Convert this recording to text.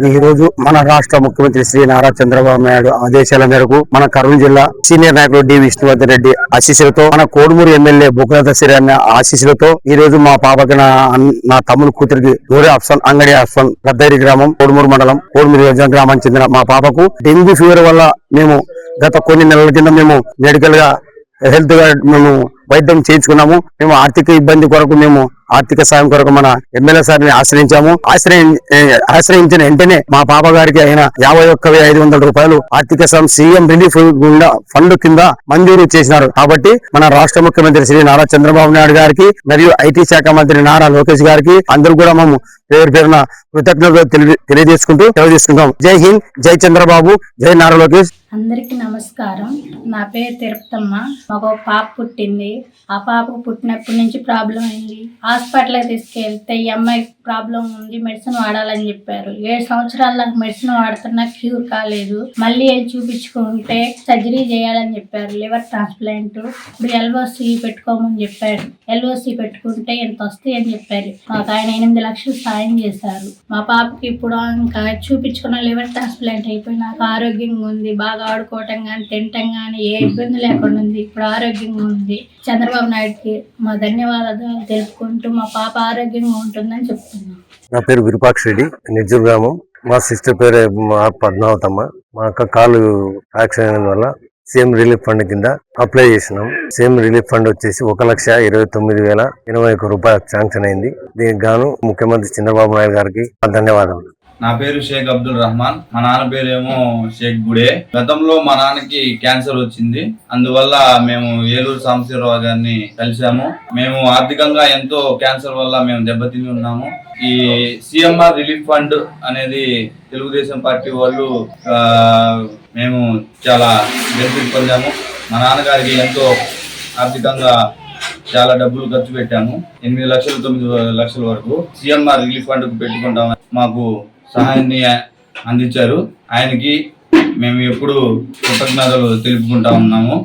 ఈ రోజు మన రాష్ట్ర ముఖ్యమంత్రి శ్రీ నారా చంద్రబాబు నాయుడు ఆదేశాల మేరకు మన కర్నూలు జిల్లా సీనియర్ నాయకులు డి విష్ణువర్ధన్ రెడ్డి ఆశీస్సులతో, మన కోడుమూరు ఎమ్మెల్యే బుక్లత సిరి ఆశీస్సులతో ఈ రోజు మా పాపకి నా తమ్ముడు కూతురికి నూరే అఫ్సన్ అంగడి అఫ్సన్ గద్దరి గ్రామం కోడుమూరు మండలం కోడుమూరు గ్రామానికి చెందిన మా పాపకు డెంగ్యూ ఫీవర్ వల్ల మేము గత కొన్ని నెలల కింద మేము మెడికల్ గా హెల్త్ గా మేము వైద్యం చేయించుకున్నాము. మేము ఆర్థిక ఇబ్బంది కొరకు మేము ఆర్థిక సాయం కొరకు మన ఎమ్మెల్యే సార్ని ఆశ్రయించాము. ఆశ్రయించిన వెంటనే మా పాప గారికి అయిన 51,500 రూపాయలు ఆర్థిక సాయం సీఎం రిలీఫ్ ఫండ్ కింద మంజూరు చేసినారు. కాబట్టి మన రాష్ట్ర ముఖ్యమంత్రి శ్రీ నారా చంద్రబాబు నాయుడు గారికి మరియు ఐటీ శాఖ మంత్రి నారా లోకేష్ గారికి అందరూ కూడా మేము పేరు పేరున కృతజ్ఞతలు తెలియజేసుకుంటాం. జై హింద్, జై చంద్రబాబు, జై నారా లోకేష్. అందరికి నమస్కారం. నా పేరు తిరుపతమ్మ. మాకు పాప పుట్టింది. ఆ పాపకు పుట్టినప్పటి నుంచి ప్రాబ్లం అయింది. హాస్పిటల్కి తీసుకెళ్తే ఈ అమ్మాయికి ప్రాబ్లం ఉంది, మెడిసిన్ వాడాలని చెప్పారు. 7 సంవత్సరాల మెడిసిన్ వాడుతున్నా క్యూర్ కాలేదు. మళ్ళీ వెళ్ళి చూపించుకుంటే సర్జరీ చేయాలని చెప్పారు, లివర్ ట్రాన్స్ప్లాంట్. ఇప్పుడు ఎల్ఓసి పెట్టుకోమని చెప్పారు. ఎల్ఓసి పెట్టుకుంటే ఎంత వస్తాయి అని చెప్పారు. మాకు ఆయన 8 లక్షలు సాయం చేశారు. మా పాపకి ఇప్పుడు ఇంకా చూపించుకున్న లివర్ ట్రాన్స్ప్లాంట్ అయిపోయి నాకు ఆరోగ్యంగా ఉంది. బాగా ఆడుకోవటం కానీ తినటం కానీ ఏ ఇబ్బంది లేకుండా ఉంది. ఇప్పుడు ఆరోగ్యంగా ఉంది. చంద్రబాబు నాయుడుకి మా ధన్యవాదాలు తెలుపుకుంటూ మా పాప ఆరోగ్యంగా ఉంటుందని చెప్తున్నాం. నా పేరు విరూపాక్ష రెడ్డి, నిర్జూర్ గ్రామం. మా సిస్టర్ పేరు పద్మావతమ్మ. మా అక్క కాలు ఫ్రాక్చర్ అయిన వల్ల సీఎం రిలీఫ్ ఫండ్ కింద అప్లై చేసినాం. సీఎం రిలీఫ్ ఫండ్ వచ్చేసి 1,29,021 రూపాయలు శాంక్షన్ అయింది. దీనికి గాను ముఖ్యమంత్రి చంద్రబాబు నాయుడు గారికి ధన్యవాదాలు. నా పేరు షేక్ అబ్దుల్ రహమాన్. మా నాన్న పేరేమో షేక్ గుడే. గతంలో మా నాన్నకి క్యాన్సర్ వచ్చింది. అందువల్ల మేము ఏలూరు సాంబశివరావు గారిని కలిసాము. మేము ఆర్థికంగా ఎంతో క్యాన్సర్ వల్ల మేము దెబ్బతిని ఉన్నాము. ఈ సిఎంఆర్ రిలీఫ్ ఫండ్ అనేది తెలుగుదేశం పార్టీ వాళ్ళు మేము చాలా బెనిఫిట్ పొందాము. మా నాన్నగారికి ఎంతో ఆర్థికంగా చాలా డబ్బులు ఖర్చు పెట్టాము. 8 లక్షలు 9 లక్షల వరకు సిఎంఆర్ రిలీఫ్ ఫండ్ కు పెట్టుకుంటామని మాకు సహాయాన్ని అందించారు. ఆయనకి మేము ఎప్పుడు కృతజ్ఞతలు తెలుపుకుంటా ఉన్నాము.